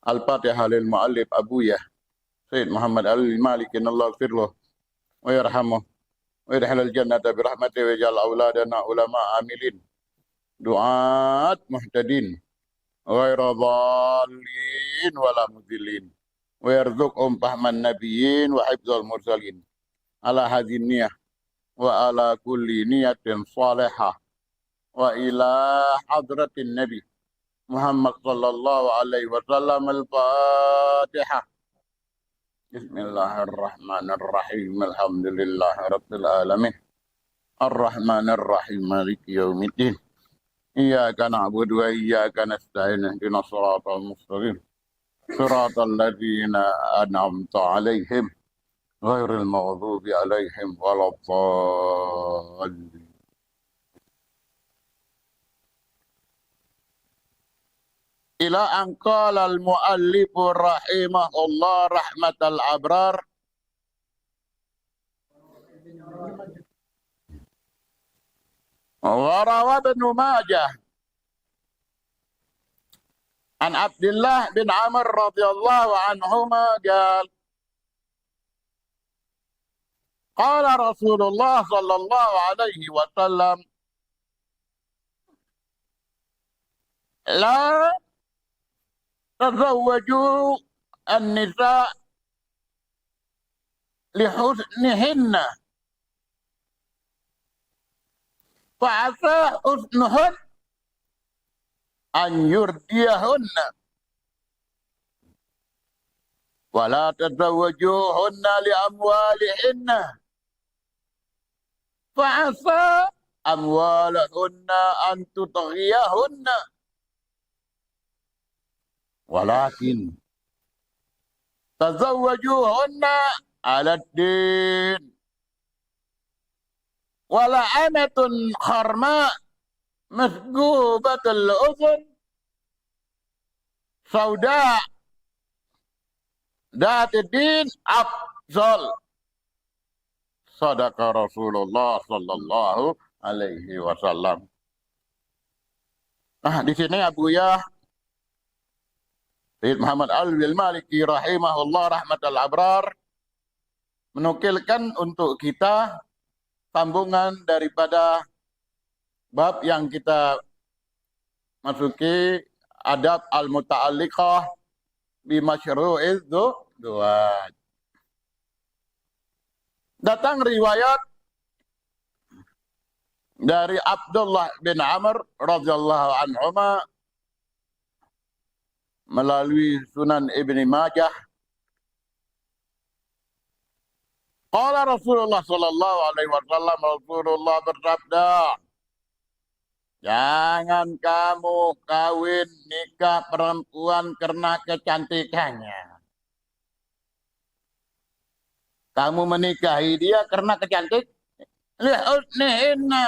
Al-Fatihah lil mu'allif Abuya Sayyid Muhammad Al-Malik Allah yaghfir lahu wa yarhamuh wa yadkhilal jannata bi rahmatihi wa yaj'al auladana ulama amilin du'at muhtadin ghaira dhalin wala mudillin wa yarzuqhum fahman nabiyyin wa hifdzal mursalin ala hadhin niyah wa ala kulli niyatin salihah wa ila hadratin nabi Muhammad sallallahu alaihi wasallam al-Fatihah. Bismillahirrahmanirrahim. Alhamdulillahirabbil alamin. Arrahmanir rahim. Maliki yaumiddin. Iyyaka na'budu wa iyyaka nasta'in. Ihdinas siratal mustaqim. Siratal ladzina an'amta 'alaihim ghairil maghdubi 'alaihim waladdallin. Ila angqala al-muallifu rahimahullah rahmatal abrar wa rawa ibn Majah an Abdullah bin Amr radhiyallahu anhuma qala Rasulullah sallallahu alaihi wasallam la tazawwaju an-nisa lihusnihinna fa'asa husnuhun an yurdiyahunna wa la tazawwajuhunna li amwalihinna fa'asa amwalahunna an tutghiyahunna walakin tazawwajuhunna ala din wala amatun kharma masgubatul uzun sauda datidin afzal sadaqa Rasulullah sallallahu alaihi wasallam. Nah, di sini Abuya Sayyid Muhammad Al-Maliki rahimahullah rahmatal abrar menukilkan untuk kita sambungan daripada bab yang kita masuki, adab al-muta'alliqah bi masyru'iz du'at. Datang riwayat dari Abdullah bin Amr radhiyallahu anhuma melalui Sunan Ibni Majah. Qala Rasulullah sallallahu alaihi wasallam, Rasulullah bersabda, jangan kamu kawin nikah perempuan karena kecantikannya. Kamu menikahi dia karena kecantik, lihusnihinna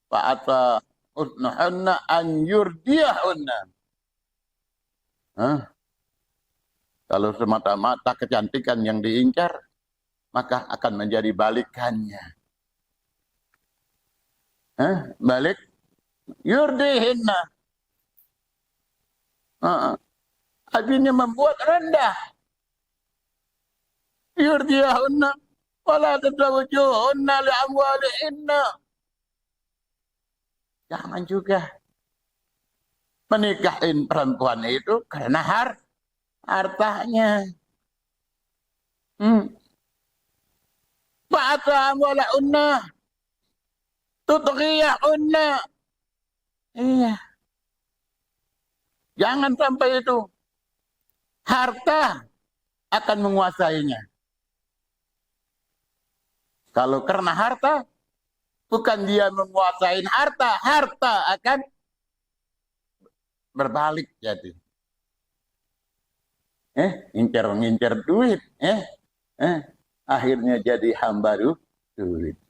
fa'ata husnuhunna an yurdiyahunna. Kalau semata-mata kecantikan yang diincar, maka akan menjadi balikannya. Balik yurdihinna. Artinya membuat rendah. Yurdiyahunna wala tazawwajuhunna li'amwalihinna. Jangan juga menikahin perempuan itu karena hartanya. Fa'ata amwalahunna tutghiyahunna. Iya. Jangan sampai itu. Harta akan menguasainya. Kalau karena harta, bukan dia menguasai harta, harta akan berbalik jadi. Ngincer duit, akhirnya jadi hamba duit.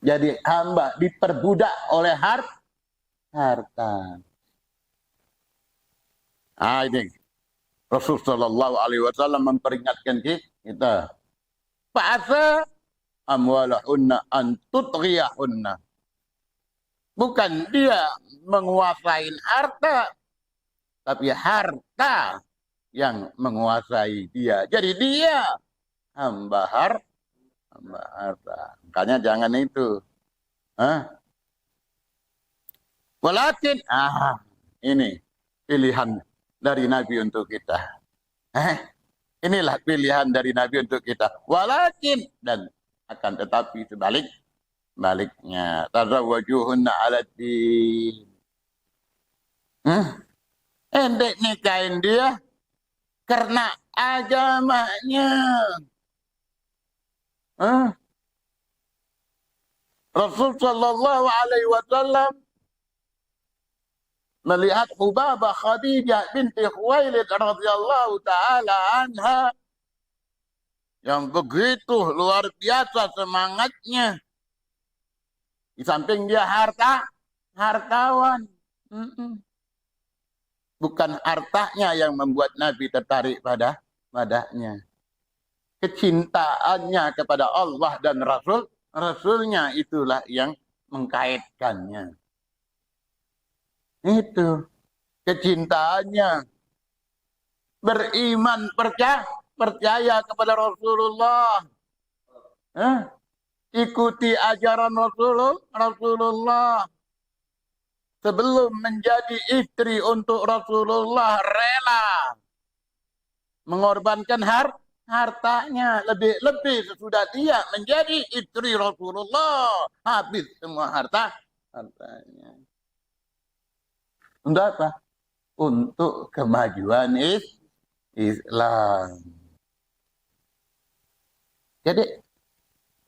Jadi hamba diperbudak oleh harta. Ini Rasulullah Shallallahu Alaihi Wasallam memperingatkan kita. Fa'asa amwalahunna an tutghiyahunna. Bukan dia menguasai harta, tapi harta yang menguasai dia. Jadi dia hamba harta. Makanya jangan itu. Walakin, ini pilihan dari Nabi untuk kita. Inilah pilihan dari Nabi untuk kita. Walakin, dan akan tetapi baliknya. Tazawwajuhunna ala din. Endek nikahin dia karena agamanya. Rasul Sallallahu Alaihi Wasallam melihat Hubabah Khadijah binti Khuwailid radhiyallahu taala anha yang begitu luar biasa semangatnya. Di samping dia hartawan. Bukan hartanya yang membuat Nabi tertarik padanya. Kecintaannya kepada Allah dan Rasulnya itulah yang mengkaitkannya. Itu kecintaannya. Beriman, percaya kepada Rasulullah. Ikuti ajaran Rasulullah. Sebelum menjadi istri untuk Rasulullah, rela mengorbankan hartanya. Lebih-lebih sesudah dia menjadi istri Rasulullah, habis semua hartanya. Untuk apa? Untuk kemajuan Islam. Jadi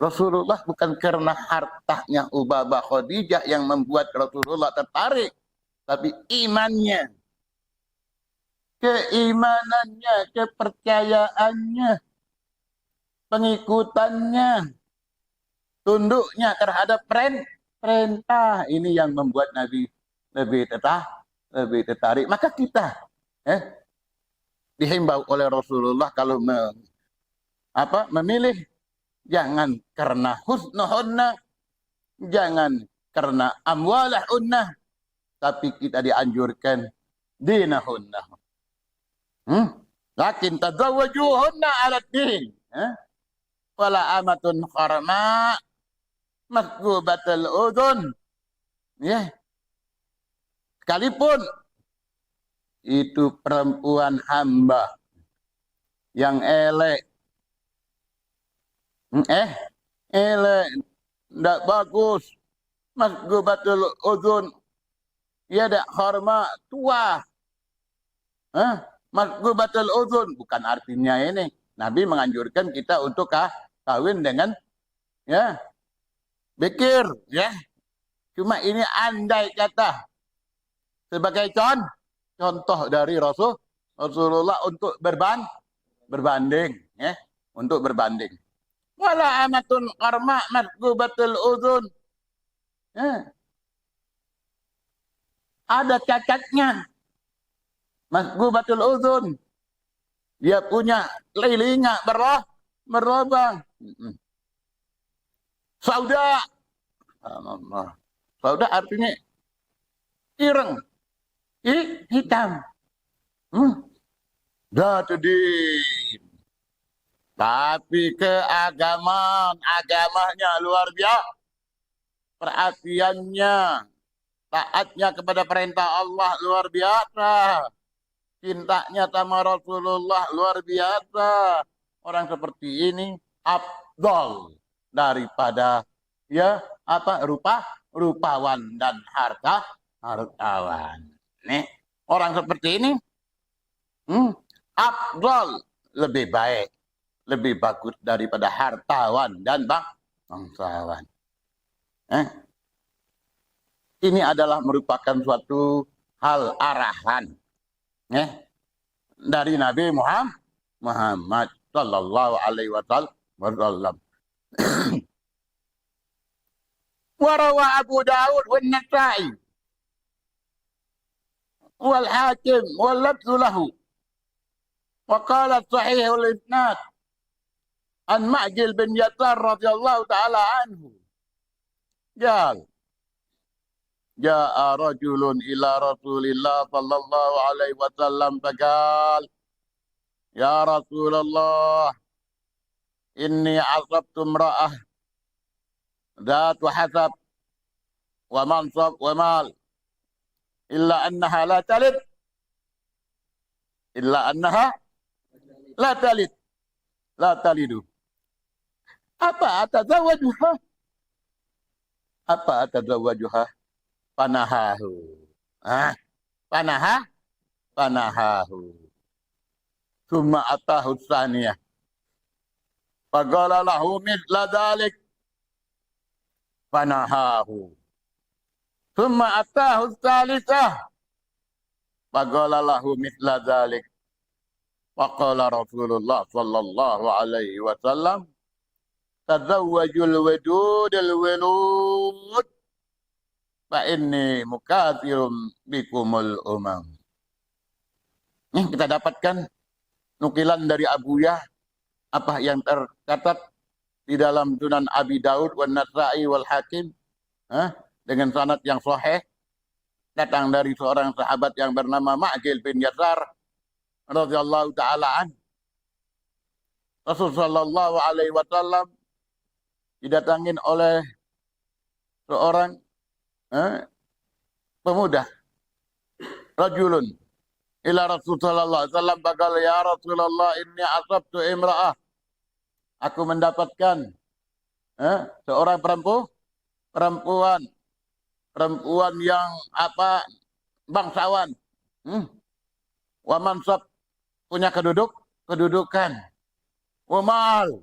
Rasulullah bukan karena hartanya Hubabah Khadijah yang membuat Rasulullah tertarik, tapi imannya, keimanannya, kepercayaannya, pengikutannya, tunduknya terhadap perintah. Ini yang membuat Nabi lebih tertarik. Maka kita dihimbau oleh Rasulullah kalau memilih, jangan karena husnuhunna, jangan karena amwalahunna, tapi kita dianjurkan dinahunna. Lakin tazawwajuhunna ala din. Wala amatun kharma masgubatul udhun. Sekalipun itu perempuan hamba yang elek, tidak bagus, masgubatul udhun, ia tidak hormat, tua. Masgubatul udhun bukan artinya ini. Nabi menganjurkan kita untuk kawin dengan bikir, Cuma ini andai kata sebagai contoh dari Rasulullah untuk berbanding, untuk berbanding. Wala amatun qarma masgubatul udhun. Ada cacatnya. Masgubatul udhun. Dia punya telinga berlubang. Sauda. Sauda artinya ireng. Hitam. Zatudin. Tapi agamanya luar biasa. Perhatiannya, taatnya kepada perintah Allah luar biasa. Cintanya sama Rasulullah luar biasa. Orang seperti ini afdal daripada rupawan dan hartawan. Nih, orang seperti ini afdal, lebih baik, lebih bagus daripada hartawan dan bangsawan. Ini adalah merupakan suatu hal arahan dari Nabi Muhammad Sallallahu Alaihi Wasallam. Warawa Abu Dawud wa Nasa'i wal Hakim wal labdu lahu wa qala sahih al isnad an Ma'jil bin Yasar radhiyallahu ta'ala anhu. Qal Ja'a rajulun ila Rasulillah sallallahu alaihi wasallam faqala ya Rasulullah inni asabtu imra'ah dhatu hasab wa mansab wa mal illa annaha la talid illa annaha la talid la talidu. Apa atazawwajuha? Apa atazawwajuha? Panahahu. Ah, panahahu. Summa atahu tsaniyah. Faqala lahu mithla dzalik. Panahahu. Summa atahu tsalitsah. Faqala lahu mithla dzalik. Faqala Rasulullah sallallahu alaihi wasallam, tazawwajul wadudul walud fa inni mukatsirum bikumul umam. Ini kita dapatkan nukilan dari Abu Yah, apa yang tercatat di dalam Sunan Abi Daud wan Nasa'i wal Hakim, dengan sanad yang sahih, datang dari seorang sahabat yang bernama Ma'qil bin Yasar radhiyallahu taala an. Rasul sallallahu alaihi wasallam didatangin oleh seorang pemuda, rajulun ila Rasul sallallahu alaihi wasallam, bakal ya Rasulullah inni asabtu imra'ah. Aku mendapatkan seorang perempuan yang apa, bangsawan, wa mansab, punya kedudukan, wa mal,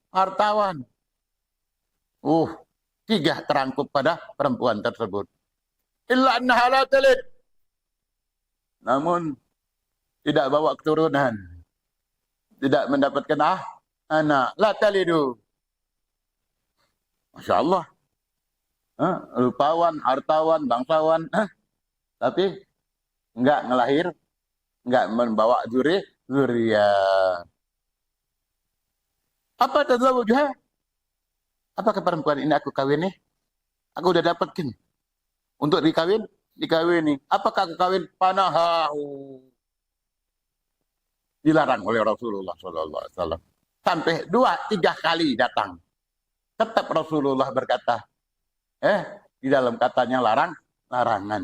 hartawan. Tiga terangkup pada perempuan tersebut. Illa annaha la talid. Namun tidak bawa keturunan. Tidak mendapatkan anak. La talidu. Masya Allah. Rupawan, hartawan, bangsawan. Tapi enggak ngelahir. Enggak membawa zuriyah. Apa tazawwujuha? Apakah perempuan ini aku kawin nih? Aku udah dapatkan. Untuk dikawini. Apakah aku kawin? Panahahu. Dilarang oleh Rasulullah SAW. Sampai 2-3 kali datang. Tetap Rasulullah berkata, di dalam katanya larangan.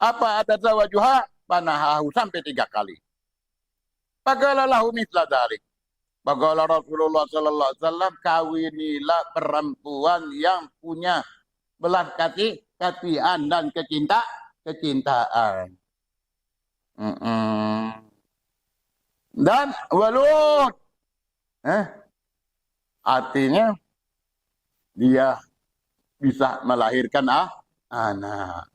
Apa atazawwajuha? Panahahu. Sampai 3 kali. Faqala lahu mithla dzalik. Faqala Rasulullah sallallahu alaihi wasallam, kawinilah perempuan yang punya belas kasihan dan kecintaan. Dan walud, artinya dia bisa melahirkan anak.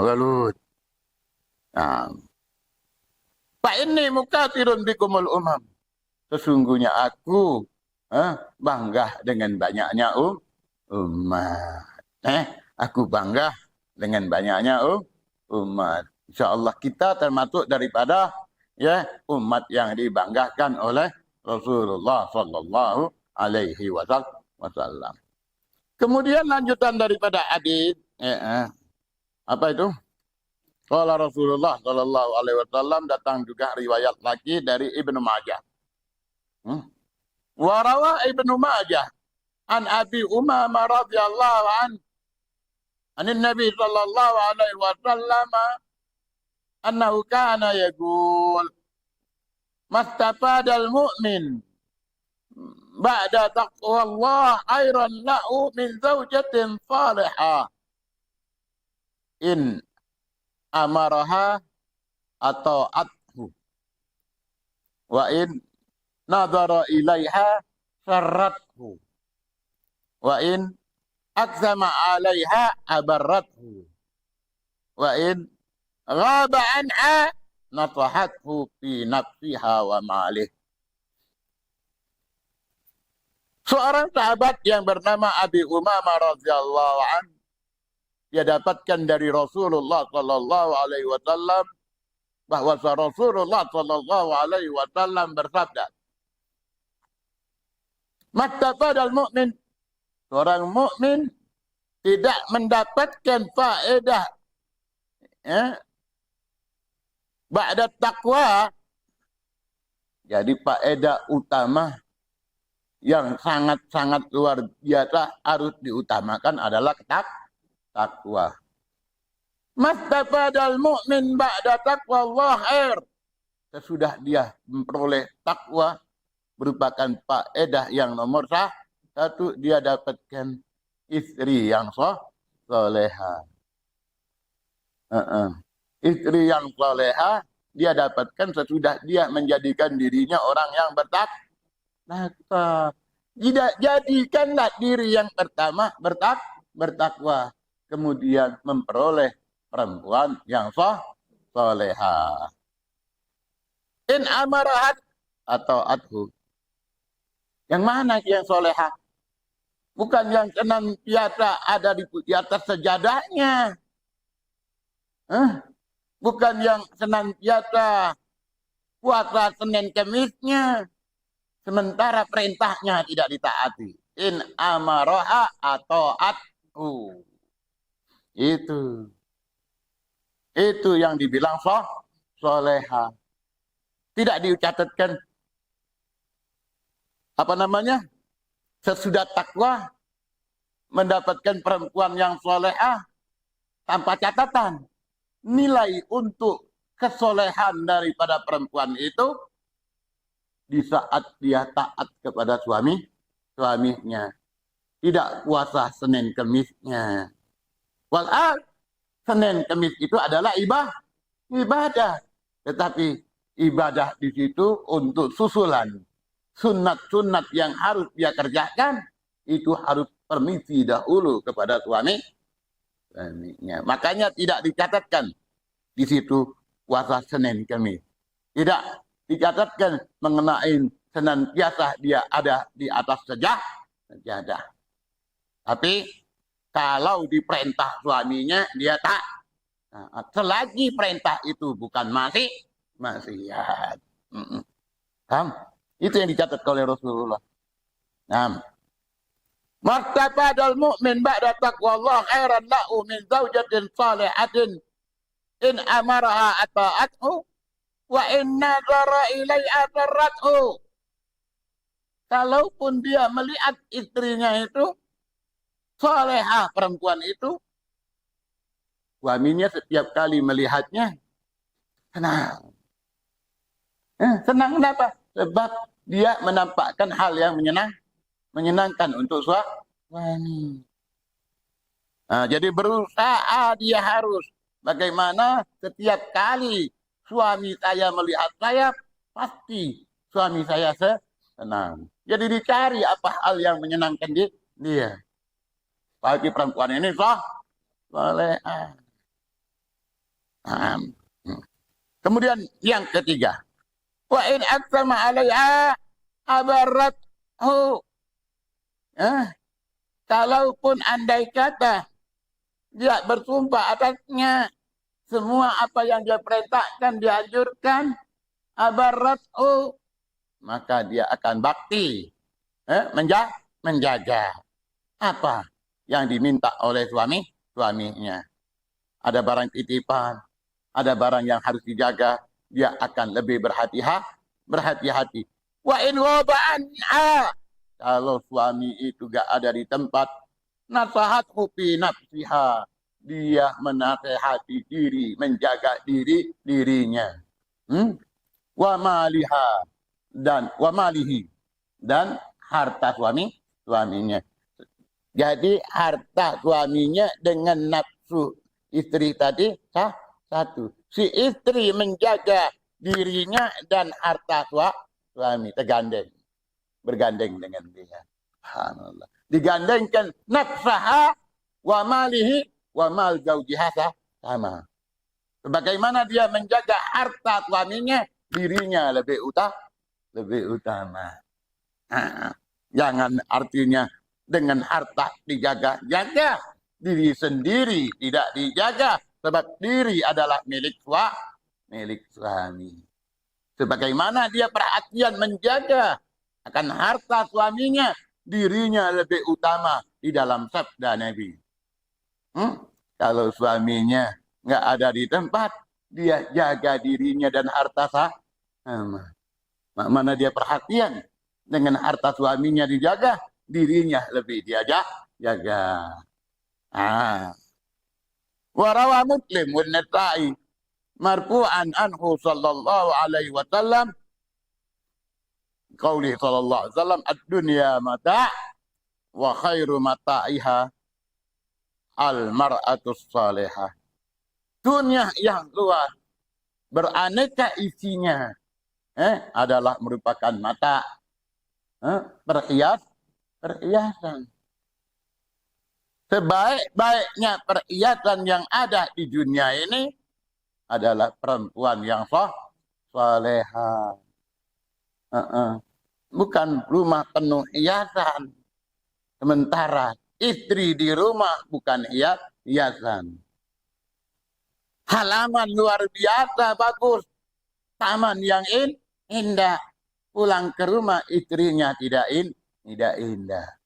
Walud. Fa inni mukatsirun bikumul umam. Sesungguhnya aku bangga dengan banyaknya umat. Aku bangga dengan banyaknya umat. InsyaAllah kita termasuk daripada umat yang dibanggakan oleh Rasulullah sallallahu alaihi wasallam. Kemudian lanjutan daripada hadis, apa itu? Qala Rasulullah sallallahu alaihi wasallam, datang juga riwayat lagi dari Ibnu Majah. Wa rawa Ibnu Majah an Abi Umamah radhiyallahu anhu anin Nabi sallallahu alaihi wasallam annahu kana yaqul mastafadal mu'min ba'da taqwallah khairan lahu min zawjatin salihah in amaraha atau athu wa in nadhara ilaiha syarrathu wa in aqsama alaiha abarrathu wa in ghaba anha natahathu fi nafsiha wa malih. Seorang sahabat yang bernama Abi Umamah radhiyallahu anhu, dia dapatkan dari Rasulullah sallallahu alaihi wasallam bahwa Rasulullah sallallahu alaihi wasallam bersabda, "Mattafadal mu'min seorang mukmin tidak mendapatkan faedah ba'da taqwa. Jadi faedah utama yang sangat-sangat luar biasa harus diutamakan adalah takwa. Mastafadal mu'min ba'da taqwa Allah khair. Sesudah dia memperoleh takwa, merupakan faedah yang nomor satu, dia dapatkan istri yang soleha. Istri yang soleha dia dapatkan sesudah dia menjadikan dirinya orang yang bertakwa. Jadikanlah diri yang pertama bertakwa, kemudian memperoleh perempuan yang soleha. In amarahat atau adhu. Yang mana yang soleha? Bukan yang senantiasa ada di atas sejadahnya. Bukan yang senantiasa puasa Senin Kemisnya, sementara perintahnya tidak ditaati. In amaroha atau athu. Itu yang dibilang soleha. Tidak dicatatkan sesudah takwa mendapatkan perempuan yang solehah tanpa catatan. Nilai untuk kesolehan daripada perempuan itu di saat dia taat kepada suaminya. Tidak puasa Senin Kemisnya. Walau Senin Kemis itu adalah ibadah. Tetapi ibadah di situ untuk susulan. Sunat-sunat yang harus dia kerjakan, itu harus permisi dahulu kepada suaminya. Makanya tidak dicatatkan di situ puasa Senin Kemis. Tidak dicatatkan mengenai senantiasa dia ada di atas sejadah. Tapi kalau diperintah suaminya dia tak. Selagi perintah itu bukan maksiat. Itu yang dicatat oleh Rasulullah. Martabadal mu'min ba'da taqwallah khairan lahu min zawjatin salihatin in amaraha ata'athu wa in nazara ilaiha sarrathu. Kalaupun dia melihat istrinya itu salehah, perempuan itu, suaminya setiap kali melihatnya senang. Senang kenapa? Sebab dia menampakkan hal yang menyenangkan untuk suami. Jadi berusaha dia harus bagaimana setiap kali suami saya melihat saya, pasti suami saya senang. Jadi dicari apa hal yang menyenangkan dia. Bagi perempuan ini solehah. Kemudian yang ketiga, wa in aqsama 'alaiha abarrathu. Kalaupun andai kata dia bersumpah atasnya, semua apa yang dia perintahkan, dianjurkan, abarrathu, maka dia akan bakti, menjaga apa yang diminta oleh suaminya. Ada barang titipan, ada barang yang harus dijaga, dia akan lebih berhati-hati. Wa in ghaba, kalau suami itu gak ada di tempat, nasahathu fi nafsiha, dia menasehati diri, menjaga dirinya. Wa maliha, dan wa malihi, dan harta suaminya. Jadi harta suaminya dengan nafsu istri tadi satu. Si istri menjaga dirinya dan harta suami bergandeng dengan dia. Subhanallah. Digandengkan nafsaha wa malihi wa mal zaujiha sama. Sebagaimana dia menjaga harta suaminya, dirinya lebih utama. Jangan artinya dengan harta dijaga-jaga, diri sendiri tidak dijaga, sebab diri adalah milik suami. Sebagaimana dia perhatian menjaga akan harta suaminya, dirinya lebih utama di dalam sabda Nabi. Kalau suaminya nggak ada di tempat, dia jaga dirinya dan harta sama. Mana dia perhatian dengan harta suaminya dijaga, dirinya lebih dia jaga. Warawa Muslim wa Nasa'i marfu'an anhu sallallahu alaihi wasallam qauli sallallahu alaihi wasallam ad-dunya mata' wa khairu mata'iha al-mar'atus salihah. Dunia yang luas beraneka isinya adalah merupakan mata, perhiasan. Sebaik-baiknya perhiasan yang ada di dunia ini adalah perempuan yang salehah. Bukan rumah penuh hiasan. Sementara istri di rumah bukan hiasan. Halaman luar biasa bagus. Taman yang indah. Pulang ke rumah istrinya tidak indah.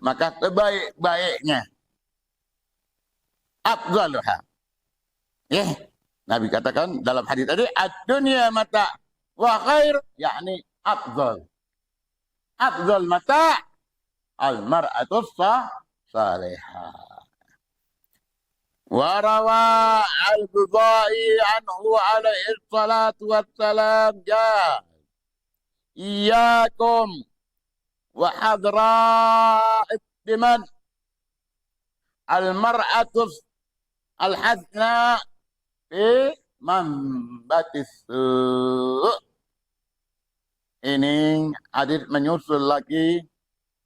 Maka sebaik-baiknya afdaluha. Nabi katakan dalam hadis tadi ad-dunya mata wa khair yakni afdal. Afdal mata al-mar'atus salihah. Wa rawa al-Bukhari anhu alaihi salatu wassalam ja iyyakum wa hadra'id diman al-mar'atus al-hasna fi mambatis ini hadis menyusul lagi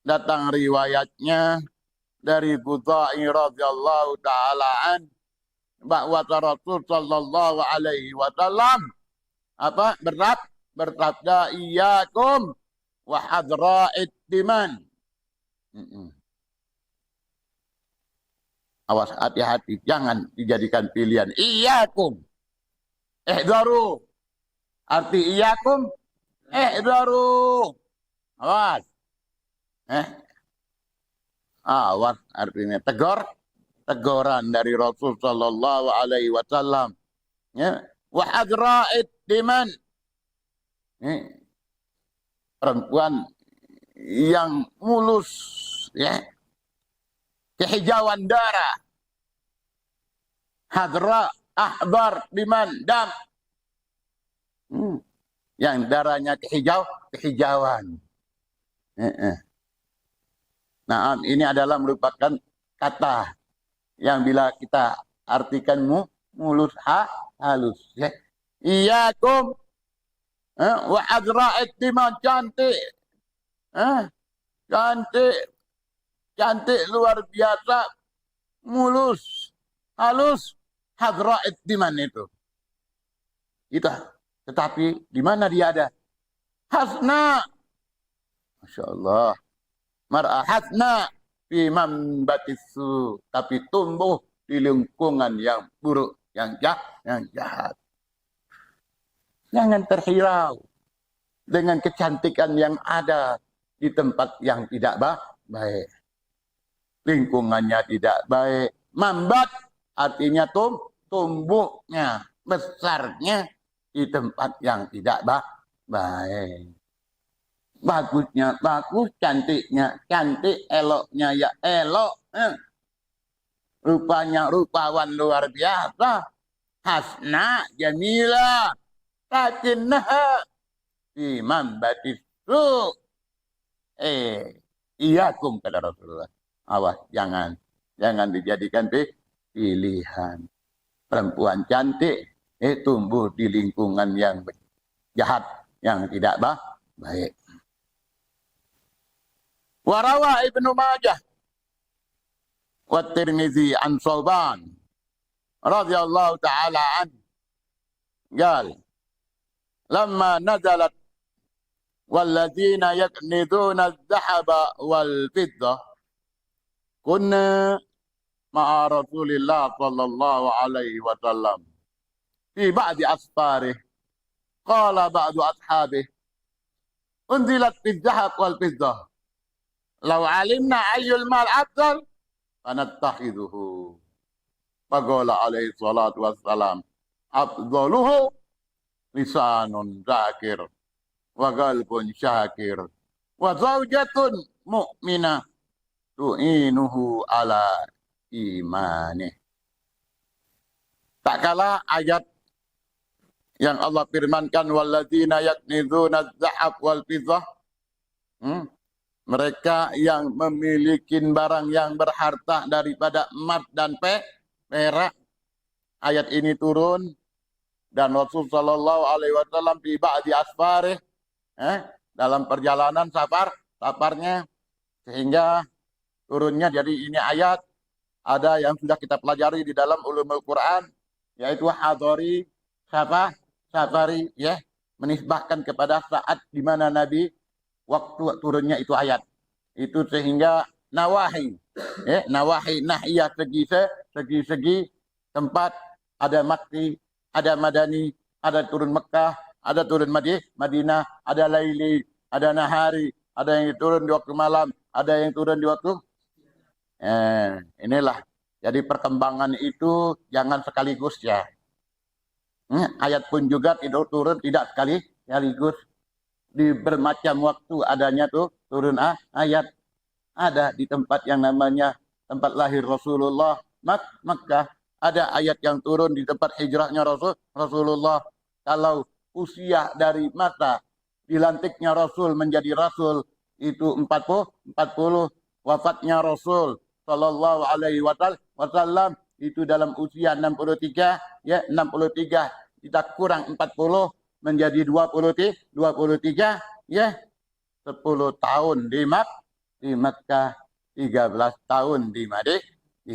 datang riwayatnya dari Budai radhiyallahu taala an bahwa Rasul sallallahu alaihi wasallam bersabda iyyakum wa hadra'id diman. Awas hati-hati, jangan dijadikan pilihan. Iyyakum ihdaru. Arti iyyakum ihdaru. Awas. Awas artinya teguran dari Rasul sallallahu alaihi wasallam. Wa hadra'id diman. Perempuan yang mulus, kehijauan darah. Hadra, ahbar, diman, dam. Yang darahnya kehijauan. Nah, ini adalah merupakan kata yang bila kita artikan mulus halus. Iyyakum wa hadra'id diman, cantik. Cantik luar biasa, mulus, halus, hadra'id diman itu. Tetapi di mana dia ada? Hasna. Masya Allah. Mar'a hasna fi mambatisu. Tapi tumbuh di lingkungan yang buruk, yang jahat. Jangan terhirau dengan kecantikan yang ada di tempat yang tidak baik. Lingkungannya tidak baik. Mambat artinya tumbuhnya, besarnya di tempat yang tidak baik. Bagusnya bagus, cantiknya cantik, eloknya ya elok. Rupanya rupawan luar biasa. Hasna jamila. Lakinnaha fi mambatisu. Iyyakum kata Rasulullah. Awas, jangan dijadikan pilihan. Perempuan cantik tumbuh di lingkungan yang jahat, yang tidak baik. Warawa Ibnu Majah wa Tirmizi an Sauban radhiyallahu ta'ala an qala lamma nazalat walladzina yaknizuna adh-dhahaba wal fiddah kunna ma'a Rasulillah sallallahu alaihi wasallam fi ba'di asfarih qala ba'du ashabih unzilat fi dhahab wal fiddah Lau alimna ayyul mal afdal fanattakhidhuhu. Faqala alaihi salatu wassalam, afdaluhu lisanun zakir wa qalbun syakir wa zaujatun mu'minah tu'inuhu ala imani. Tak kala ayat yang Allah firmankan walladzina yaknizuna adh-dhahab wal fiddah, mereka yang memiliki barang yang berharta daripada emas dan perak. Ayat ini turun dan Rasul sallallahu alaihi wasallam di ba'di asfarih, dalam perjalanan safarnya, sehingga turunnya. Jadi ini ayat ada yang sudah kita pelajari di dalam ulumul Quran, yaitu hadari safari, ya, menisbahkan kepada saat di mana Nabi waktu turunnya itu ayat itu, sehingga nawahi nahiyah, segi tempat, ada Makki, ada Madani, ada turun Mekah, ada turun Madinah, ada laili, ada nahari, ada yang turun di waktu malam, ada yang turun di waktu inilah. Jadi perkembangan itu jangan sekaligus, ya. Ayat pun juga tidak turun tidak sekaligus, di bermacam waktu adanya turun ayat. Ada di tempat yang namanya tempat lahir Rasulullah, Makkah, ada ayat yang turun di tempat hijrahnya Rasulullah. Kalau usia dari masa dilantiknya Rasul menjadi Rasul itu 40, wafatnya Rasul sallallahu alaihi wasallam itu dalam usia 63, ya, 63 kita kurang 40 menjadi 23, ya, 10 tahun di Makkah, 13 tahun di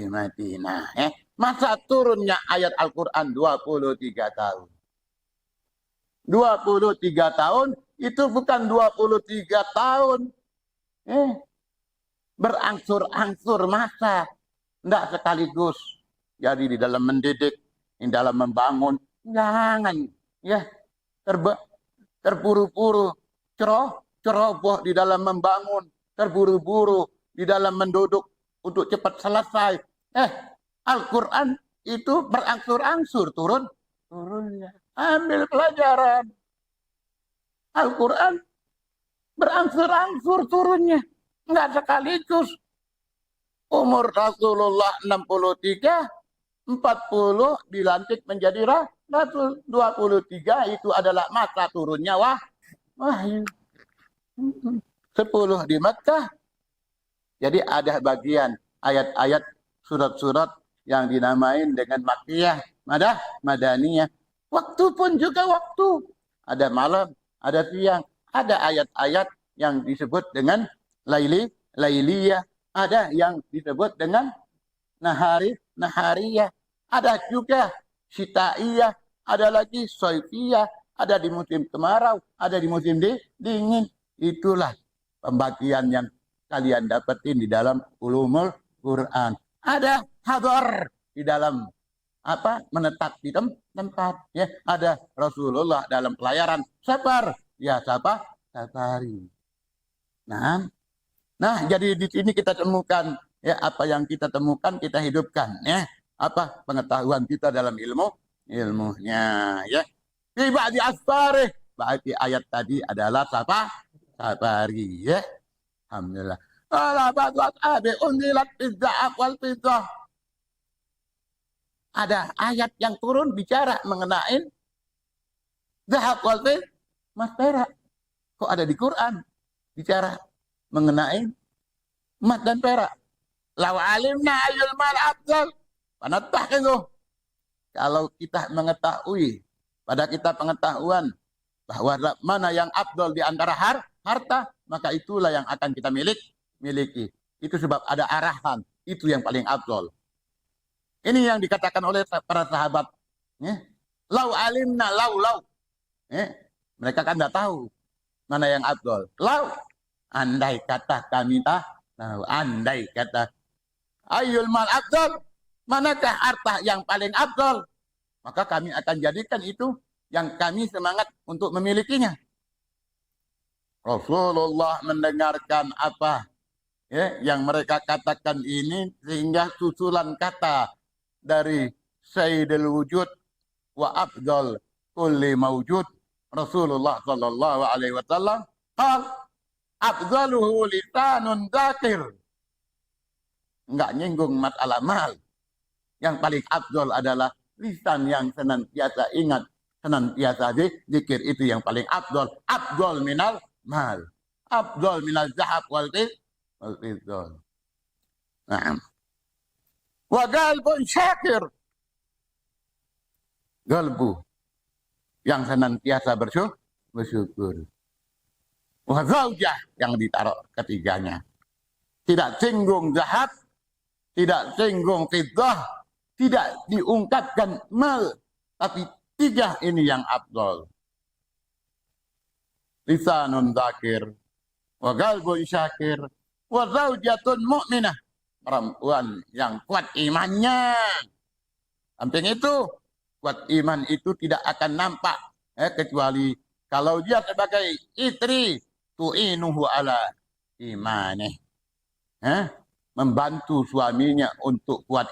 Madinah, ya. Masa turunnya ayat Al-Quran 23 tahun. 23 tahun itu bukan 23 tahun. Berangsur-angsur masa. Tidak sekaligus. Jadi di dalam mendidik, di dalam membangun, jangan, ya, terburu-buru, ceroboh di dalam membangun, terburu-buru di dalam menduduk untuk cepat selesai. Al-Quran itu berangsur-angsur turunnya. Ambil pelajaran. Al-Quran berangsur-angsur turunnya. Enggak sekaligus. Umur Rasulullah 63, 40 dilantik menjadi Rasul. 23 itu adalah masa turunnya wahyu. 10 di Makkah. Jadi ada bagian ayat-ayat surat-surat yang dinamain dengan Makkiyah, Madaniyah. Waktu pun juga waktu. Ada malam, ada siang. Ada ayat-ayat yang disebut dengan lailiyah. Ada yang disebut dengan nahariyah. Ada juga syitaiyah. Ada lagi soifiyah. Ada di musim kemarau. Ada di musim dingin. Itulah pembagian yang kalian dapetin di dalam ulumul Quran. Ada hadar di dalam menetap di tempat, ya. Ada Rasulullah dalam pelayaran safar, ya, safari. Nah, jadi di sini kita temukan, ya, apa yang kita temukan kita hidupkan, ya. Apa pengetahuan kita dalam ilmunya, ya. Tiba di asfarih, berarti ayat tadi adalah safari, ya. Alhamdulillah. Ada ayat yang turun bicara mengenai zahab wal fiddah, emas perak. Kok ada di Quran bicara mengenai emas dan perak? Law alimna ayyul mal afdal fanattakhidhu. Kalau kita mengetahui, pada kita pengetahuan bahwa mana yang afdal di antara harta, maka itulah yang akan kita miliki. Itu sebab ada arahan, itu yang paling afdal. Ini yang dikatakan oleh para sahabat. Lau alimna, lau. Mereka kan tidak tahu mana yang afdal. Lau, andai kata kami tahu, andai kata ayyul mal afdal, manakah harta yang paling afdal, maka kami akan jadikan itu yang kami semangat untuk memilikinya. Rasulullah mendengarkan apa ya, yang mereka katakan ini sehingga susulan kata dari Sayyidul Wujud wa afdal kulli mawjud Rasulullah sallallahu alaihi wasallam qal afdaluhu lisanun dzakir. Enggak nyinggung masalah mal. Yang paling afdal adalah lisan yang senantiasa ingat, senantiasa zikir, itu yang paling afdal. Afdal minal mal. Afdal minal zahab wal fiddal. Naam. Wa qalbun syakir. Galbu yang senantiasa bersyukur. Wa zaujah yang ditaruh ketiganya. Tidak singgung zahab, tidak singgung fiddah, tidak diungkapkan mal, tapi tiga ini yang afdal. Lisanun dzakir, wa qalbun syakir, wa zaujatun mu'minah. Perempuan yang kuat imannya. Samping itu, kuat iman itu tidak akan nampak kecuali kalau dia sebagai istri tu'inuhu ala imanih. Membantu suaminya untuk kuat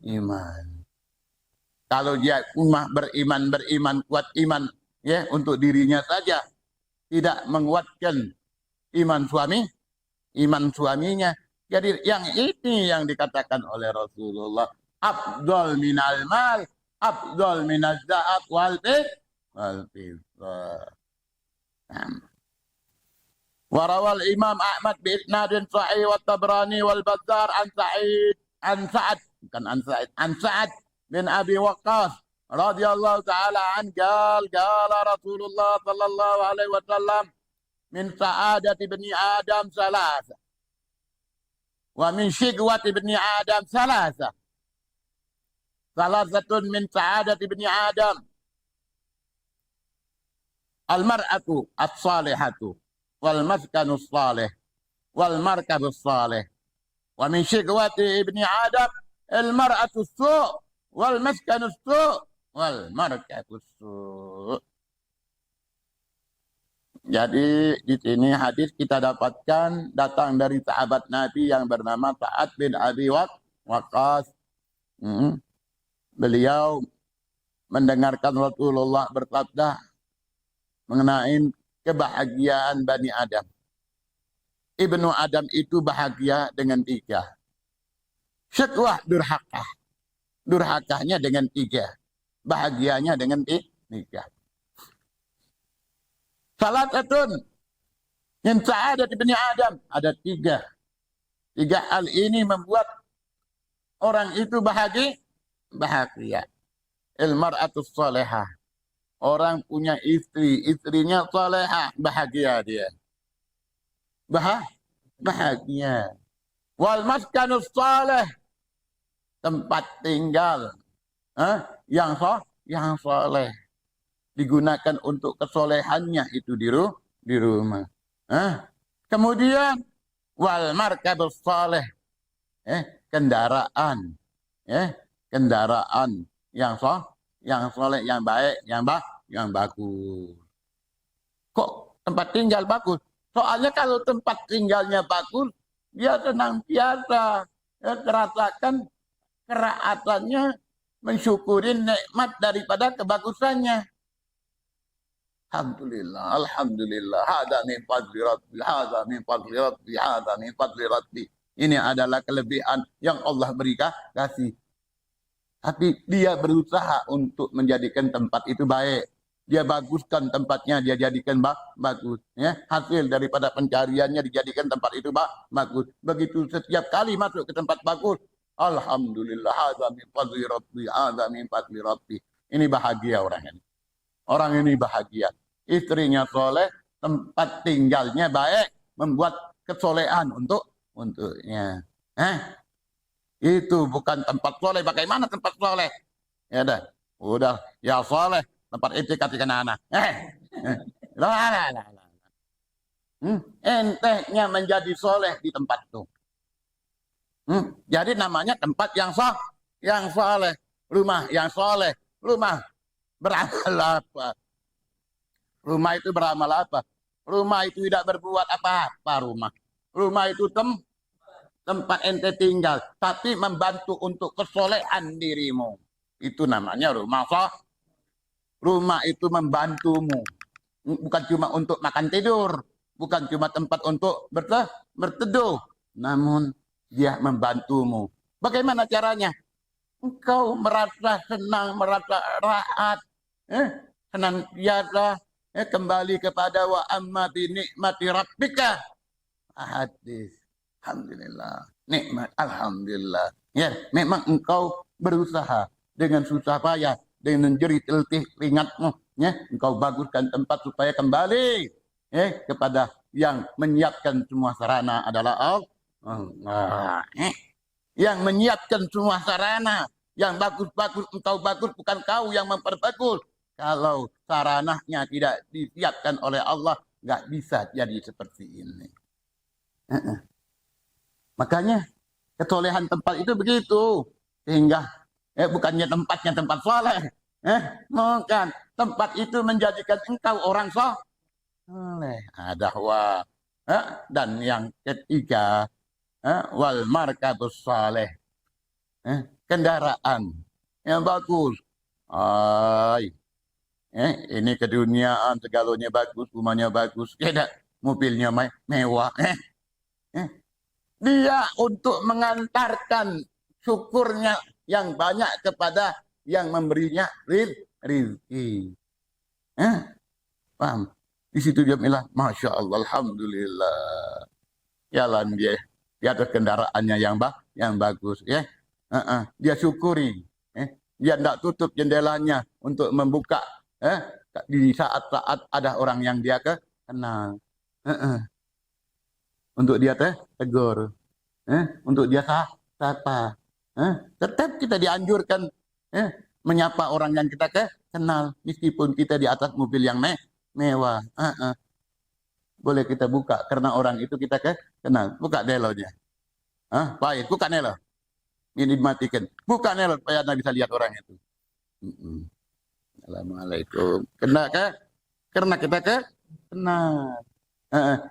iman. Kalau dia beriman kuat iman ya untuk dirinya saja, tidak menguatkan iman suaminya. Jadi yang ini yang dikatakan oleh Rasulullah, afdal minal mal, afdal minaz zahab wal fiddah. Warawal Imam Ahmad bi isnadin sahih wa Tabrani wal Bazzar an Sa'ad bin Abi Waqqas radhiyallahu taala an qala Rasulullah sallallahu alaihi wasallam min sa'adati bani Adam salasa wa min shiqwati bani Adam salasa. Salasatun min sa'adati bani Adam al-mar'atu as-salihatu wal maskanus salih wal markabus salih wa min shiqwati ibni Adam al mar'atus su' wal maskanus su' wal markabus su'. Jadi di sini hadis kita dapatkan datang dari sahabat Nabi yang bernama Sa'ad bin Abi Waqqas. Beliau mendengarkan Rasulullah bersabda mengenai kebahagiaan Bani Adam. Ibnu Adam itu bahagia dengan tiga. Syiqwah durhaka. Durhakanya dengan tiga. Bahagianya dengan tiga. Salasatun min sa'adati Bani Adam. Ada tiga. Tiga hal ini membuat orang itu bahagia. Al-mar'atus salihah. Orang punya istri, istrinya salehah, bahagia dia. Bahagia. Wal maskanus saleh, tempat tinggal yang saleh, digunakan untuk kesolehannya itu di rumah. Kemudian wal markabus saleh, kendaraan, kendaraan yang soleh, yang baik, yang bagus. Kok tempat tinggal bagus? Soalnya kalau tempat tinggalnya bagus, dia senantiasa terasakan keraatannya, mensyukuri nikmat daripada kebagusannya. Alhamdulillah, alhamdulillah. Hada min fadli rabbi, hada min fadli rabbi, hada min fadli rabbi. Ini adalah kelebihan yang Allah berikan kasih. Tapi dia berusaha untuk menjadikan tempat itu baik. Dia baguskan tempatnya, dia jadikan bagus. Ya, hasil daripada pencariannya dijadikan tempat itu bagus. Begitu setiap kali masuk ke tempat bagus, alhamdulillah, hadza min fadli rabbi, hadza min fadli rabbi. Ini bahagia orang ini. Orang ini bahagia. Istrinya soleh, tempat tinggalnya baik, membuat kesolehan untuknya. Itu bukan tempat soleh. Bagaimana tempat soleh? Ya udah, ya soleh. Tempat itikat ikan anak. Entehnya menjadi soleh di tempat itu. Jadi namanya tempat yang soleh. Rumah yang soleh. Rumah beramal apa? Rumah itu beramal apa? Rumah itu tidak berbuat apa-apa rumah. Rumah itu tempat ente tinggal, tapi membantu untuk kesolehan dirimu. Itu namanya rumah sah. Rumah itu membantumu. Bukan cuma untuk makan tidur, bukan cuma tempat untuk berteduh, namun dia membantumu. Bagaimana caranya? Engkau merasa senang, merasa rahat, senantiasa kembali kepada wa amma bi nikmati rabbika. Hadis. Alhamdulillah. Nikmat. Alhamdulillah. Ya, memang engkau berusaha dengan susah payah, dengan jerit letih keringatmu, ya, engkau baguskan tempat supaya kembali kepada yang menyiapkan semua sarana adalah Allah. Yang menyiapkan semua sarana, yang bagus-bagus engkau bagus, bukan kau yang memperbagus. Kalau sarananya tidak disiapkan oleh Allah, nggak bisa jadi seperti ini. Makanya ketolehan tempat itu begitu, sehingga bukannya tempatnya tempat soleh, bukan, tempat itu menjadikan engkau orang soleh. Ada dan yang ketiga, wal markabus soleh, kendaraan yang bagus. Ini keduniaan, segalanya bagus, rumahnya bagus, tidak, mobilnya mewah. Dia untuk mengantarkan syukurnya yang banyak kepada yang memberinya rizki. Paham? Di situ dia bilang, Masya Allah, Alhamdulillah. Jalan dia. Di atas kendaraannya yang bagus. Ya. Dia syukuri. Dia tidak tutup jendelanya untuk membuka. Di saat-saat ada orang yang dia kenal. Untuk dia tegur, untuk dia sapa. Tetap kita dianjurkan menyapa orang yang kita kenal, meskipun kita di atas mobil yang mewah. Boleh kita buka karena orang itu kita kenal. Buka nelonya. Baik, buka nelo. Ini dimatikan. Buka nelo supaya Anda bisa lihat orang itu. Assalamualaikum. Karena kita kenal.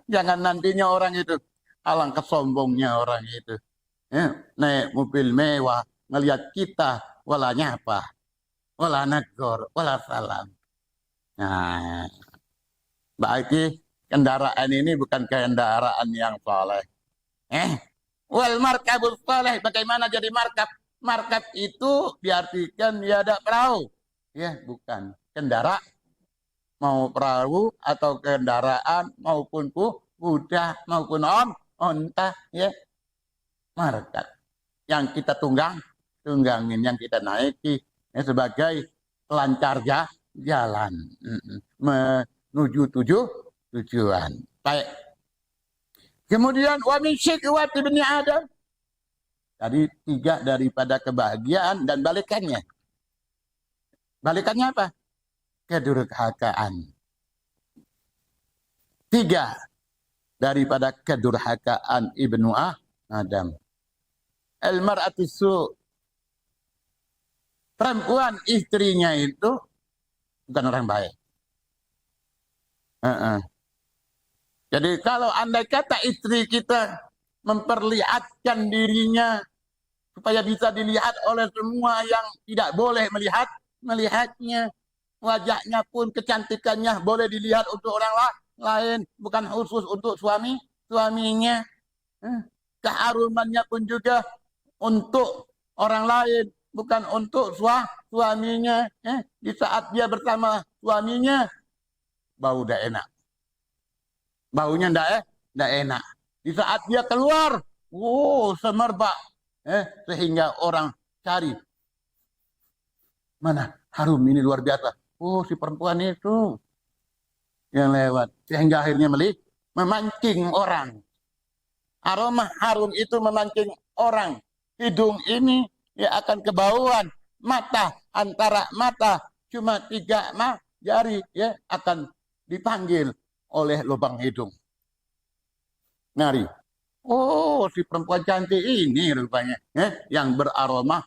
Jangan nantinya orang itu, alangkah sombongnya orang itu, naik mobil mewah, ngelihat kita, wala nyapa, wala negor, wala salam. Nah, berarti kendaraan ini bukan kendaraan yang soleh. Wal markabus soleh, bagaimana jadi markab? Markab itu diartikan ya ada perahu, ya bukan kendaraan. Mau perahu atau kendaraan maupun kuda maupun onta, ya, markab yang kita tunggangin, yang kita naiki sebagai pelancar jalan menuju tujuan. Baik. Kemudian wa min syikwati bani Adam. Tadi 3 daripada kebahagiaan dan balikannya. Balikannya apa? Kedurhakaan. 3 daripada kedurhakaan ibnu Adam. Al-mar'atu su'. Perempuan istrinya itu bukan orang baik. Jadi kalau andai kata istri kita memperlihatkan dirinya supaya bisa dilihat oleh semua yang tidak boleh melihatnya, wajahnya pun, kecantikannya boleh dilihat untuk orang lain, bukan khusus untuk suaminya. Keharumannya pun juga untuk orang lain, bukan untuk suaminya. Di saat dia bersama suaminya, bau tidak enak. Baunya tidak enak. Di saat dia keluar, semerbak. Sehingga orang cari. Mana? Harum ini luar biasa. Si perempuan itu yang lewat. Sehingga akhirnya memancing orang. Aroma harum itu memancing orang. Hidung ini ya akan kebauan. Mata, antara mata cuma 3 jari ya akan dipanggil oleh lubang hidung. Ngari. Si perempuan cantik ini rupanya yang beraroma.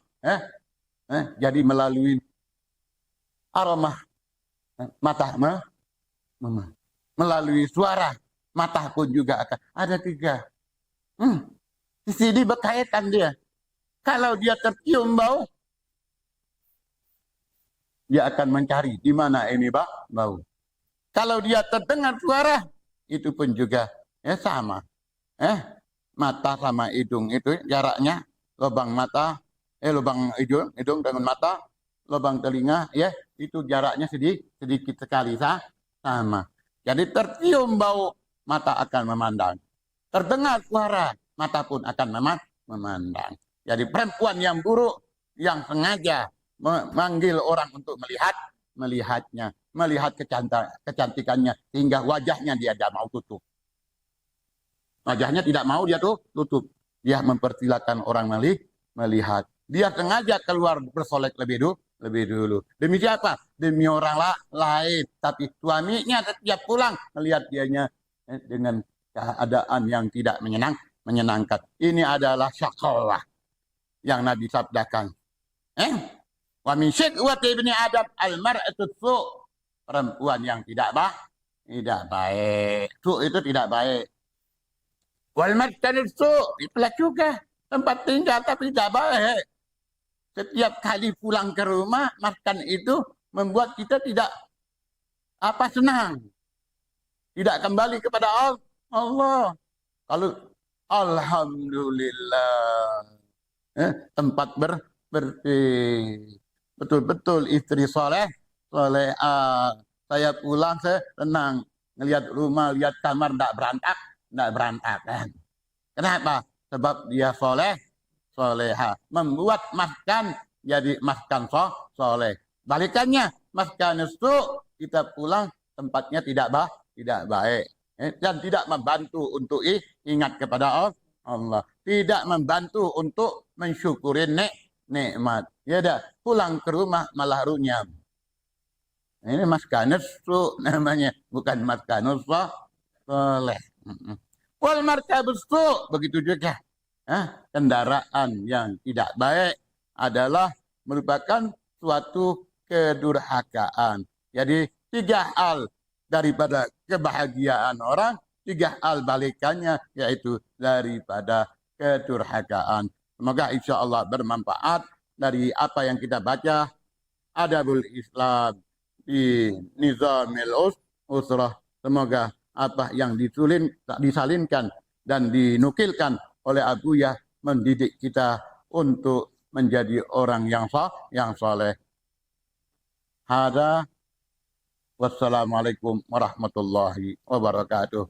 Jadi melalui aroma mata melalui suara mata pun juga akan ada 3. Di sini berkaitan dia. Kalau dia tercium bau, dia akan mencari di mana ini bau. Kalau dia terdengar suara, itu pun juga ya sama. Mata sama hidung itu jaraknya lubang mata, lubang hidung dengan mata, lubang telinga, ya itu jaraknya sedikit sekali sama. Jadi tercium bau, mata akan memandang. Terdengar suara, mata pun akan memandang. Jadi perempuan yang buruk, yang sengaja memanggil orang untuk melihatnya, melihat kecantikannya, sehingga wajahnya dia tidak mau tutup. Wajahnya tidak mau dia tutup. Dia mempersilahkan orang melihat. Dia sengaja keluar bersolek lebih dulu. Demi siapa? Demi orang lain. Tapi suaminya setiap pulang melihat dianya dengan keadaan yang tidak menyenangkan. Ini adalah syakawah yang Nabi sabdakan. Wa min syikwati ibni Adam al-mar'atu su'. Perempuan yang tidak baik. Su' itu tidak baik. Wal maskanu su', itulah juga tempat tinggal tapi tidak baik. Setiap kali pulang ke rumah, makan itu membuat kita tidak senang. Tidak kembali kepada Allah. Kalau alhamdulillah, tempat bersih, betul-betul istri soleh. Saya pulang, saya tenang. Ngelihat rumah, lihat kamar, tidak berantakan. Kenapa? Sebab dia soleha. Membuat maskan jadi maskan soleh. Balikannya, maskan itu kita pulang tempatnya tidak baik. Dan tidak membantu untuk ingat kepada Allah. Tidak membantu untuk mensyukuri nikmat. Ya dah, pulang ke rumah malah runyam. Ini maskan itu namanya, bukan maskan soleh. Wal markabus begitu juga. Kendaraan yang tidak baik adalah merupakan suatu kedurhakaan. Jadi 3 hal daripada kebahagiaan orang, 3 hal balikannya yaitu daripada kedurhakaan. Semoga insya Allah bermanfaat dari apa yang kita baca. Adabul Islam di Nizamil Usrah. Semoga apa yang disalinkan dan dinukilkan oleh Abu Yah mendidik kita untuk menjadi orang yang saleh. Hada wassalamualaikum warahmatullahi wabarakatuh.